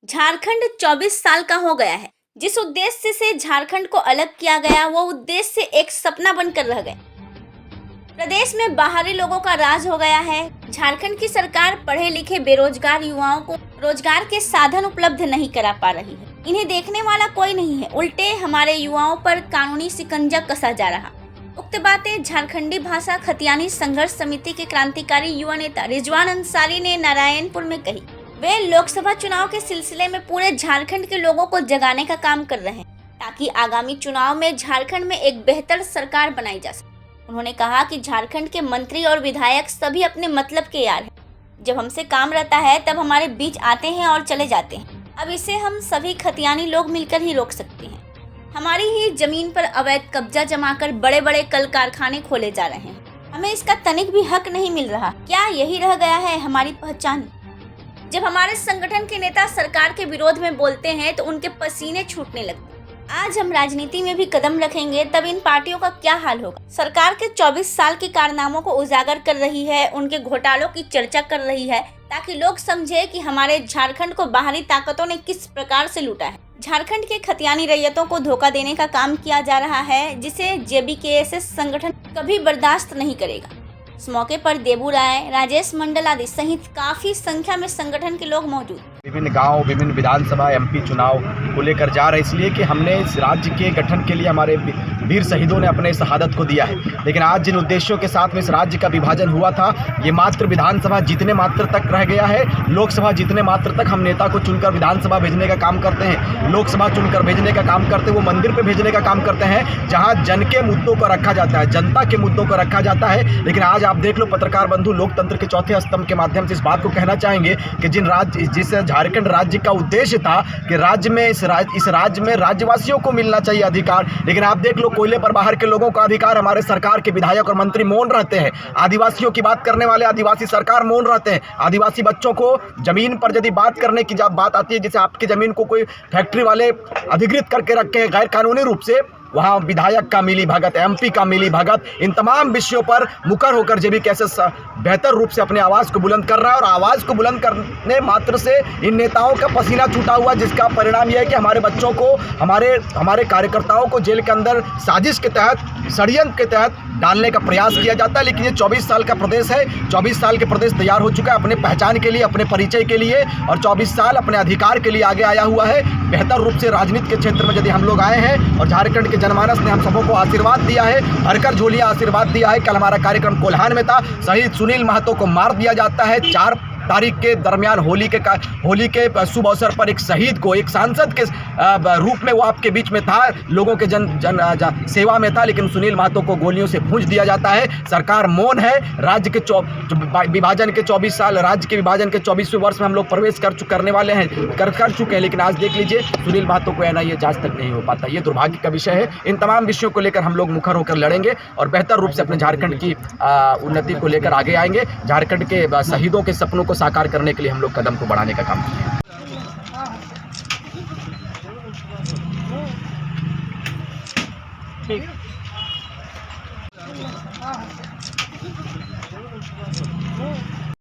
झारखंड 24 साल का हो गया है। जिस उद्देश्य से झारखंड को अलग किया गया वो उद्देश्य एक सपना बनकर रह गया। प्रदेश में बाहरी लोगों का राज हो गया है। झारखंड की सरकार पढ़े लिखे बेरोजगार युवाओं को रोजगार के साधन उपलब्ध नहीं करा पा रही है। इन्हें देखने वाला कोई नहीं है, उल्टे हमारे युवाओं पर कानूनी शिकंजा कसा जा रहा। उक्त बातें झारखंडी भाषा खतियानी संघर्ष समिति के क्रांतिकारी युवा नेता रिजवान अंसारी ने नारायणपुर में कही। वे लोकसभा चुनाव के सिलसिले में पूरे झारखंड के लोगों को जगाने का काम कर रहे हैं ताकि आगामी चुनाव में झारखंड में एक बेहतर सरकार बनाई जा सके। उन्होंने कहा कि झारखंड के मंत्री और विधायक सभी अपने मतलब के यार हैं। जब हमसे काम रहता है तब हमारे बीच आते हैं और चले जाते हैं। अब इसे हम सभी खतियानी लोग मिलकर ही रोक सकते हैं। हमारी ही जमीन पर अवैध कब्जा जमाकर बड़े बड़े कल कारखाने खोले जा रहे हैं। हमें इसका तनिक भी हक नहीं मिल रहा। क्या यही रह गया है हमारी पहचान? जब हमारे संगठन के नेता सरकार के विरोध में बोलते हैं तो उनके पसीने छूटने लगते। आज हम राजनीति में भी कदम रखेंगे तब इन पार्टियों का क्या हाल होगा। सरकार के 24 साल के कारनामों को उजागर कर रही है, उनके घोटालों की चर्चा कर रही है ताकि लोग समझे कि हमारे झारखंड को बाहरी ताकतों ने किस प्रकार से लूटा है। झारखंड के खतियानी रैयतों को धोखा देने का काम किया जा रहा है, जिसे जेबीकेएसएस संगठन कभी बर्दाश्त नहीं करेगा। इस मौके पर देबू राय, राजेश मंडल आदि सहित काफी संख्या में संगठन के लोग मौजूद। विभिन्न गांव, विभिन्न विधानसभा, एमपी चुनाव को लेकर जा रहे, इसलिए कि हमने इस राज्य के गठन के लिए हमारे वीर शहीदों ने अपने शहादत को दिया है। लेकिन आज जिन उद्देश्यों के साथ में इस राज्य का विभाजन हुआ था, ये मात्र विधानसभा जीतने मात्र तक रह गया है। लोकसभा जीतने मात्र तक हम नेता को चुनकर विधानसभा भेजने का काम करते हैं, लोकसभा चुनकर भेजने का काम करते हैं, वो मंदिर पर भेजने का काम करते हैं जहाँ जन के मुद्दों को रखा जाता है, जनता के मुद्दों को रखा जाता है। लेकिन आज आप देख लो, पत्रकार बंधु लोकतंत्र के चौथे स्तंभ के माध्यम से इस बात को कहना चाहेंगे कि जिस झारखंड राज्य का उद्देश्य था कि राज्य में इस राज्य में राज्यवासियों को मिलना चाहिए अधिकार, लेकिन आप देख लो कोयले पर बाहर के लोगों का अधिकार हमारे सरकार के विधायक और मंत्री मौन रहते हैं। आदिवासियों की बात करने वाले आदिवासी सरकार मौन रहते हैं। आदिवासी बच्चों को जमीन पर यदि बात करने की जब बात आती है, जैसे आपकी जमीन को कोई फैक्ट्री वाले अधिकृत करके रखे हैं गैर कानूनी रूप से, वहाँ विधायक का मिली भगत, एमपी का मिली भगत, इन तमाम विषयों पर मुकर होकर जेबीकेएसएस बेहतर रूप से अपने आवाज़ को बुलंद कर रहा है। और आवाज़ को बुलंद करने मात्र से इन नेताओं का पसीना छूटा हुआ, जिसका परिणाम यह है कि हमारे बच्चों को, हमारे कार्यकर्ताओं को जेल के अंदर साजिश के तहत, षड्यंत्र के तहत डालने का प्रयास किया जाता है। लेकिन ये 24 साल का प्रदेश है, 24 साल के प्रदेश तैयार हो चुका है अपने पहचान के लिए, अपने परिचय के लिए, और 24 साल अपने अधिकार के लिए आगे आया हुआ है। बेहतर रूप से राजनीति के क्षेत्र में यदि हम लोग आए हैं और झारखंड के जनमानस ने हम सबों को आशीर्वाद दिया है, भरकर झोलियां आशीर्वाद दिया है। कल हमारा कार्यक्रम कोल्हान में था, शहीद सुनील महतो को मार दिया जाता है। 4 तारीख के दरमियान होली के शुभ अवसर पर एक शहीद को, एक सांसद के रूप में वो आपके बीच में था, लोगों के सेवा में था, लेकिन सुनील महतो को गोलियों से भूंज दिया जाता है। सरकार मौन है। राज्य के विभाजन के 24 साल, राज्य के विभाजन के 24वें वर्ष में हम लोग प्रवेश करने वाले हैं, कर चुके हैं। लेकिन आज देख लीजिए, सुनील महतो को एनआईए जांच तक नहीं हो पाता। ये दुर्भाग्य का विषय है। इन तमाम विषयों को लेकर हम लोग मुखर होकर लड़ेंगे और बेहतर रूप से अपने झारखंड की उन्नति को लेकर आगे आएंगे। झारखंड के शहीदों के सपनों को साकार करने के लिए हम लोग कदम को बढ़ाने का काम करेंगे।